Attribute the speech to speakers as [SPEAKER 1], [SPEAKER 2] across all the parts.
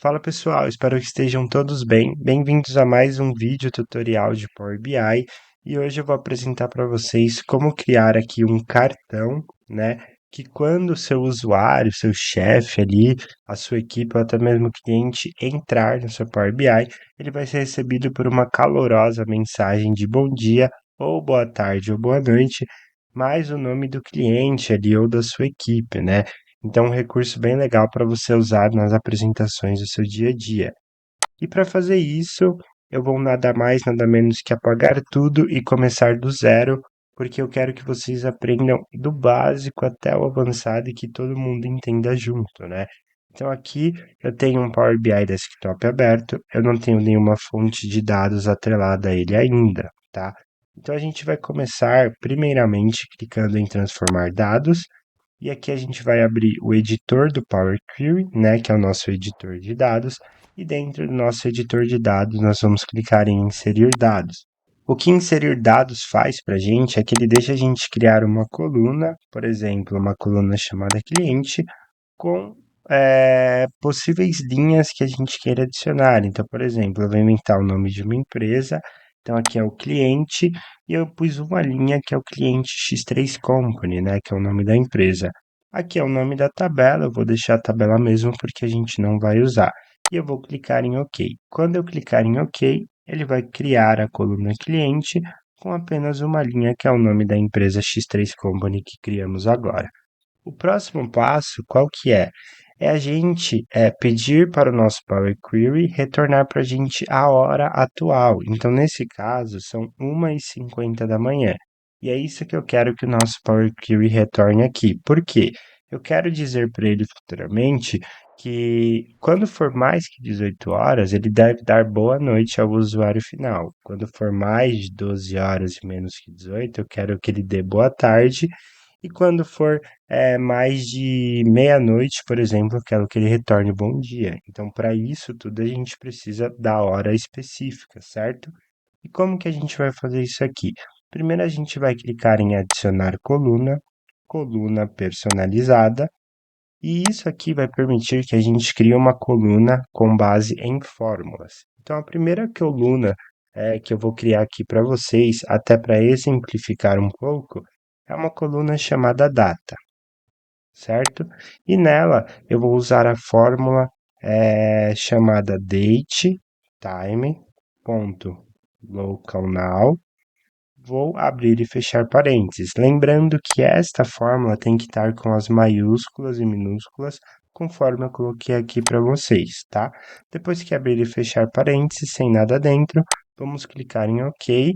[SPEAKER 1] Fala pessoal, espero que estejam todos bem. Bem-vindos a mais um vídeo tutorial de Power BI e hoje eu vou apresentar para vocês como criar aqui um cartão, né? Que quando o seu usuário, seu chefe ali, a sua equipe ou até mesmo o cliente entrar no seu Power BI, ele vai ser recebido por uma calorosa mensagem de bom dia ou boa tarde ou boa noite, mais o nome do cliente ali ou da sua equipe, né? Então, é um recurso bem legal para você usar nas apresentações do seu dia a dia. E para fazer isso, eu vou nada mais, nada menos que apagar tudo e começar do zero, porque eu quero que vocês aprendam do básico até o avançado e que todo mundo entenda junto, né? Então aqui eu tenho um Power BI Desktop aberto, eu não tenho nenhuma fonte de dados atrelada a ele ainda, tá? Então a gente vai começar primeiramente clicando em transformar dados e aqui a gente vai abrir o editor do Power Query, né, que é o nosso editor de dados, e dentro do nosso editor de dados nós vamos clicar em inserir dados. O que inserir dados faz para a gente é que ele deixa a gente criar uma coluna, por exemplo, uma coluna chamada cliente, com possíveis linhas que a gente queira adicionar. Então, por exemplo, eu vou inventar o nome de uma empresa, então aqui é o cliente, e eu pus uma linha que é o cliente X3 Company, né, que é o nome da empresa. Aqui é o nome da tabela, eu vou deixar a tabela mesmo porque a gente não vai usar. E eu vou clicar em OK. Quando eu clicar em OK, ele vai criar a coluna cliente com apenas uma linha que é o nome da empresa X3 Company que criamos agora. O próximo passo, qual que é? É a gente pedir para o nosso Power Query retornar para a gente a hora atual. Então, nesse caso, são 1h50 da manhã. E é isso que eu quero que o nosso Power Query retorne aqui. Por quê? Eu quero dizer para ele futuramente que quando for mais que 18 horas, ele deve dar boa noite ao usuário final. Quando for mais de 12 horas e menos que 18, eu quero que ele dê boa tarde. E quando for mais de meia-noite, por exemplo, eu quero que ele retorne bom dia. Então, para isso tudo, a gente precisa da hora específica, certo? E como que a gente vai fazer isso aqui? Primeiro, a gente vai clicar em adicionar coluna, coluna personalizada, e isso aqui vai permitir que a gente crie uma coluna com base em fórmulas. Então, a primeira coluna que eu vou criar aqui para vocês, até para exemplificar um pouco, é uma coluna chamada data, certo? E nela eu vou usar a fórmula chamada date time ponto local now. Vou abrir e fechar parênteses. Lembrando que esta fórmula tem que estar com as maiúsculas e minúsculas, conforme eu coloquei aqui para vocês, tá? Depois que abrir e fechar parênteses, sem nada dentro, vamos clicar em OK.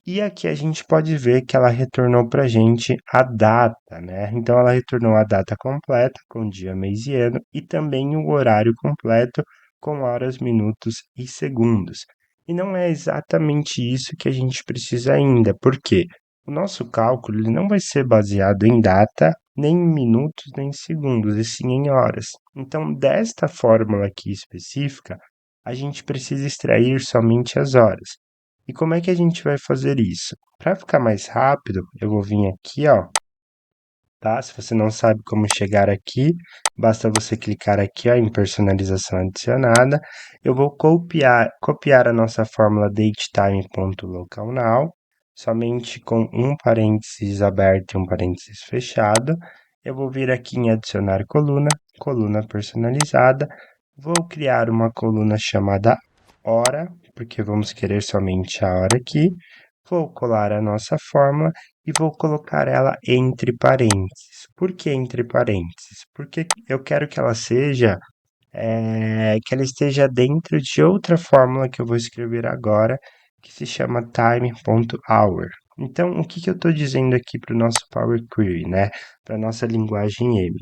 [SPEAKER 1] E aqui a gente pode ver que ela retornou para a gente a data, né? Então ela retornou a data completa, com dia, mês e ano, e também o horário completo, com horas, minutos e segundos. E não é exatamente isso que a gente precisa ainda, porque o nosso cálculo ele não vai ser baseado em data, nem em minutos, nem em segundos, e sim em horas. Então, desta fórmula aqui específica, a gente precisa extrair somente as horas. E como é que a gente vai fazer isso? Para ficar mais rápido, eu vou vir aqui, ó, tá? Se você não sabe como chegar aqui, basta você clicar aqui, ó, em personalização adicionada. Eu vou copiar a nossa fórmula datetime.localnow, somente com um parênteses aberto e um parênteses fechado. Eu vou vir aqui em adicionar coluna, coluna personalizada. Vou criar uma coluna chamada hora, porque vamos querer somente a hora aqui. Vou colar a nossa fórmula e vou colocar ela entre parênteses. Por que entre parênteses? Porque eu quero que ela seja, que ela esteja dentro de outra fórmula que eu vou escrever agora, que se chama time.hour. Então, o que eu estou dizendo aqui para o nosso Power Query, né? Para a nossa linguagem M?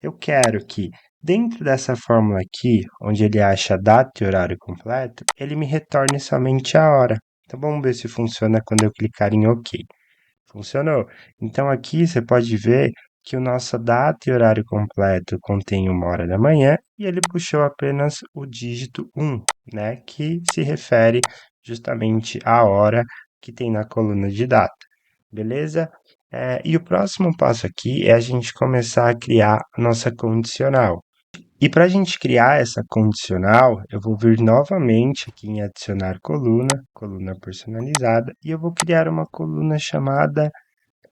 [SPEAKER 1] Eu quero que dentro dessa fórmula aqui, onde ele acha data e horário completo, ele me retorne somente a hora. Então vamos ver se funciona quando eu clicar em OK. Funcionou. Então aqui você pode ver que o nosso data e horário completo contém 1h da manhã e ele puxou apenas o dígito 1, né, que se refere justamente à hora que tem na coluna de data. Beleza? E o próximo passo aqui é a gente começar a criar a nossa condicional. E para a gente criar essa condicional, eu vou vir novamente aqui em adicionar coluna, coluna personalizada, e eu vou criar uma coluna chamada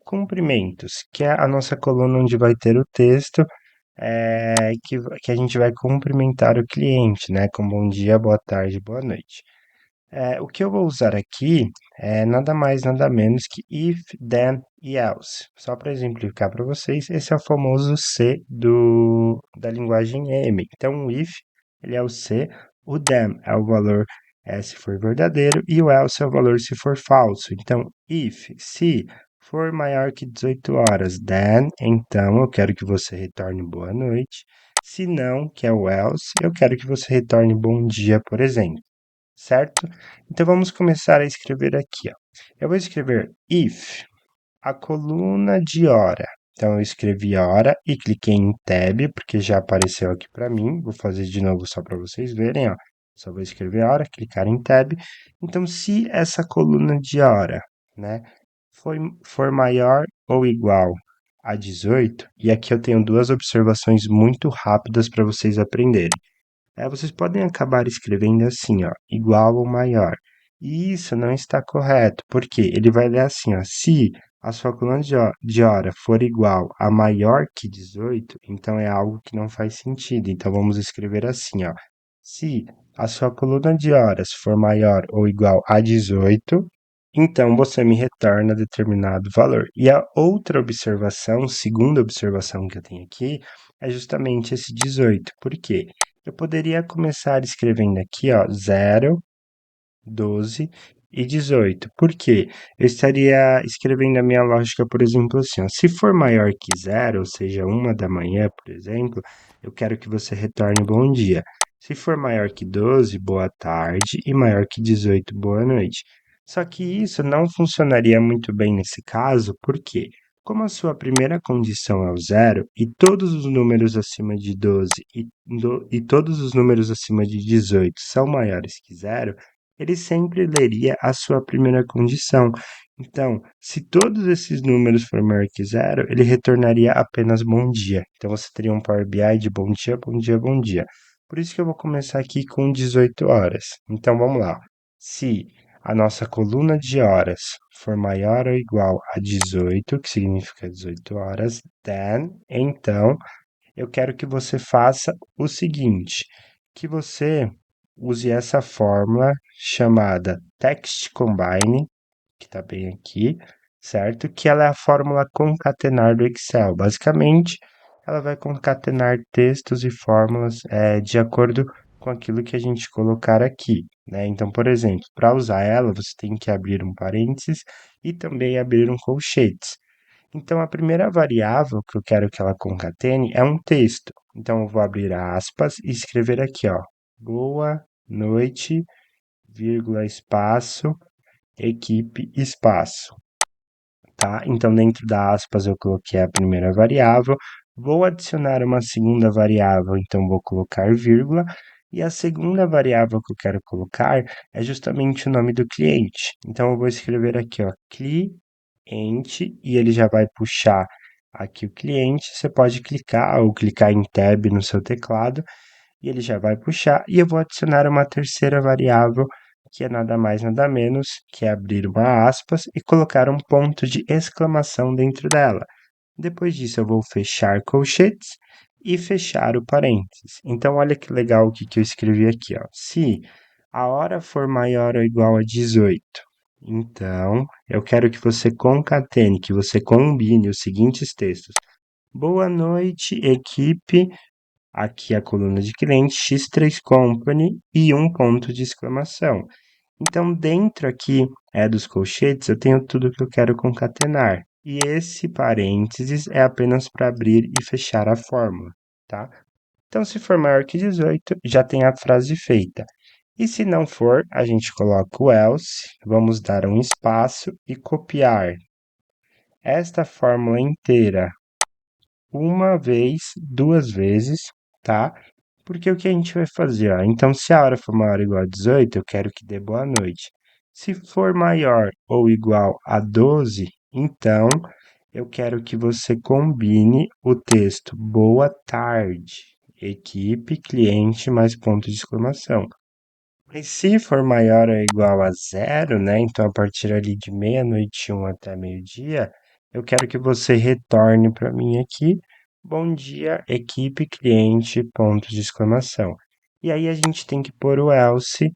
[SPEAKER 1] cumprimentos, que é a nossa coluna onde vai ter o texto que a gente vai cumprimentar o cliente, né? Com bom dia, boa tarde, boa noite. O que eu vou usar aqui é nada mais, nada menos que if, then e else. Só para exemplificar para vocês, esse é o famoso C da linguagem M. Então, o if, ele é o C, o then é o valor se for verdadeiro e o else é o valor se for falso. Então, if, se for maior que 18 horas, then, então eu quero que você retorne boa noite. Se não, que é o else, eu quero que você retorne bom dia, por exemplo, certo? Então vamos começar a escrever aqui, ó. Eu vou escrever if, a coluna de hora. Então eu escrevi hora e cliquei em tab, porque já apareceu aqui para mim. Vou fazer de novo só para vocês verem, ó. Só vou escrever hora, clicar em tab. Então se essa coluna de hora, né, for maior ou igual a 18, e aqui eu tenho duas observações muito rápidas para vocês aprenderem. Vocês podem acabar escrevendo assim, ó, igual ou maior. E isso não está correto, porque ele vai ler assim, ó, se a sua coluna de hora for igual a maior que 18, então é algo que não faz sentido. Então vamos escrever assim, ó, se a sua coluna de horas for maior ou igual a 18, então você me retorna determinado valor. E a outra observação, segunda observação que eu tenho aqui, é justamente esse 18. Por quê? Eu poderia começar escrevendo aqui, ó, 0, 12 e 18. Por quê? Eu estaria escrevendo a minha lógica, por exemplo, assim, ó, se for maior que 0, ou seja, 1 da manhã, por exemplo, eu quero que você retorne bom dia. Se for maior que 12, boa tarde, e maior que 18, boa noite. Só que isso não funcionaria muito bem nesse caso, por quê? Como a sua primeira condição é o 0 e todos os números acima de 12 e todos os números acima de 18 são maiores que 0, ele sempre leria a sua primeira condição. Então, se todos esses números forem maior que 0, ele retornaria apenas bom dia. Então, você teria um Power BI de bom dia, bom dia, bom dia. Por isso que eu vou começar aqui com 18 horas. Então, vamos lá. Se a nossa coluna de horas for maior ou igual a 18, que significa 18 horas, then, então, eu quero que você faça o seguinte, que você use essa fórmula chamada text combine, que está bem aqui, certo? Que ela é a fórmula concatenar do Excel. Basicamente, ela vai concatenar textos e fórmulas de acordo com aquilo que a gente colocar aqui, né? Então, por exemplo, para usar ela, você tem que abrir um parênteses e também abrir um colchetes. Então, a primeira variável que eu quero que ela concatene é um texto. Então, eu vou abrir aspas e escrever aqui, ó, boa noite, vírgula, espaço, equipe, espaço, tá? Então, dentro da aspas, eu coloquei a primeira variável, vou adicionar uma segunda variável, então vou colocar vírgula, e a segunda variável que eu quero colocar é justamente o nome do cliente. Então, eu vou escrever aqui, ó, cliente, e ele já vai puxar aqui o cliente. Você pode clicar ou clicar em tab no seu teclado, e ele já vai puxar, e eu vou adicionar uma terceira variável, que é nada mais nada menos que abrir uma aspas e colocar um ponto de exclamação dentro dela. Depois disso eu vou fechar colchetes e fechar o parênteses. Então olha que legal o que eu escrevi aqui, ó. Se a hora for maior ou igual a 18, então eu quero que você concatene, que você combine os seguintes textos. Boa noite, equipe. Aqui a coluna de cliente, X3 Company e um ponto de exclamação. Então, dentro aqui dos colchetes, eu tenho tudo que eu quero concatenar. E esse parênteses é apenas para abrir e fechar a fórmula, tá? Então, se for maior que 18, já tem a frase feita. E se não for, a gente coloca o else, vamos dar um espaço e copiar esta fórmula inteira uma vez, duas vezes, tá? Porque o que a gente vai fazer, ó? Então, se a hora for maior ou igual a 18, eu quero que dê boa noite. Se for maior ou igual a 12, então eu quero que você combine o texto boa tarde. equipe, cliente, mais ponto de exclamação. Mas se for maior ou igual a zero, né? Então, a partir ali de meia-noite 1 até meio-dia, eu quero que você retorne para mim aqui. Bom dia, equipe, cliente, ponto de exclamação. E aí a gente tem que pôr o else,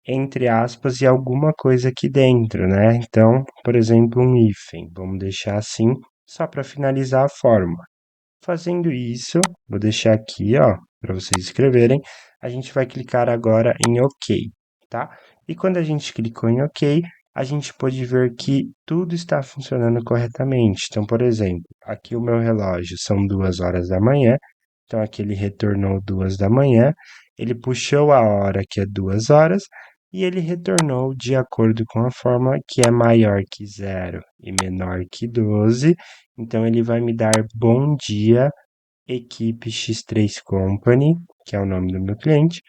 [SPEAKER 1] entre aspas, e alguma coisa aqui dentro, né? Então, por exemplo, um hífen. Vamos deixar assim, só para finalizar a fórmula. Fazendo isso, vou deixar aqui, ó, para vocês escreverem. A gente vai clicar agora em OK, tá? E quando a gente clicou em OK, a gente pode ver que tudo está funcionando corretamente. Então, por exemplo, aqui o meu relógio são 2 horas da manhã. Então, aqui ele retornou 2 da manhã. Ele puxou a hora, que é 2 horas, e ele retornou de acordo com a forma que é maior que zero e menor que 12. Então, ele vai me dar bom dia, equipe X3 Company, que é o nome do meu cliente,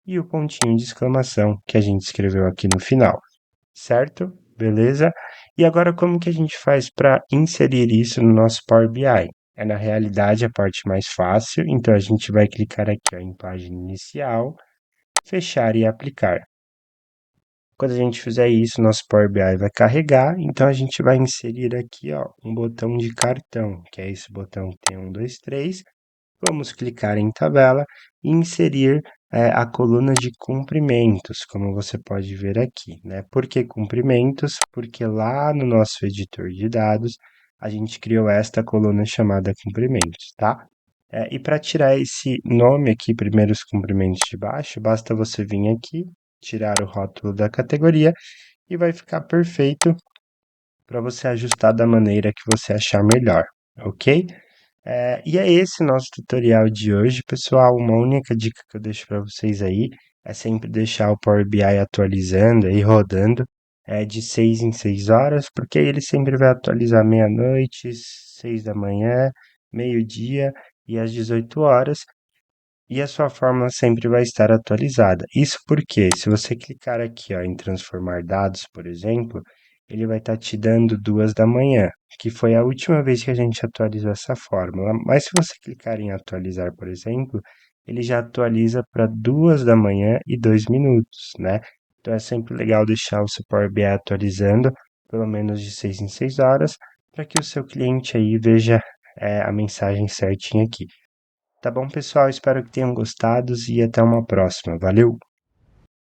[SPEAKER 1] e o pontinho de exclamação que a gente escreveu aqui no final, certo? Beleza? E agora, como que a gente faz para inserir isso no nosso Power BI? É na realidade a parte mais fácil, então a gente vai clicar aqui ó, em página inicial, fechar e aplicar. Quando a gente fizer isso, nosso Power BI vai carregar, então a gente vai inserir aqui ó, um botão de cartão, que é esse botão que tem 1, 2, 3. Vamos clicar em tabela e inserir a coluna de comprimentos, como você pode ver aqui, né? Por que comprimentos? Porque lá no nosso editor de dados, a gente criou esta coluna chamada comprimentos, tá? E para tirar esse nome aqui, primeiros comprimentos de baixo, basta você vir aqui, tirar o rótulo da categoria e vai ficar perfeito para você ajustar da maneira que você achar melhor, ok? E é esse nosso tutorial de hoje, pessoal. Uma única dica que eu deixo para vocês aí é sempre deixar o Power BI atualizando e rodando de 6 em 6 horas, porque aí ele sempre vai atualizar meia-noite, 6 da manhã, meio-dia e às 18 horas e a sua fórmula sempre vai estar atualizada. Isso porque, se você clicar aqui ó, em transformar dados, por exemplo, ele vai estar te dando 2 da manhã, que foi a última vez que a gente atualizou essa fórmula. Mas se você clicar em atualizar, por exemplo, ele já atualiza para 2 da manhã e 2 minutos, né? Então é sempre legal deixar o seu Power BI atualizando, pelo menos de 6 em 6 horas, para que o seu cliente aí veja a mensagem certinha aqui. Tá bom, pessoal? Espero que tenham gostado e até uma próxima. Valeu!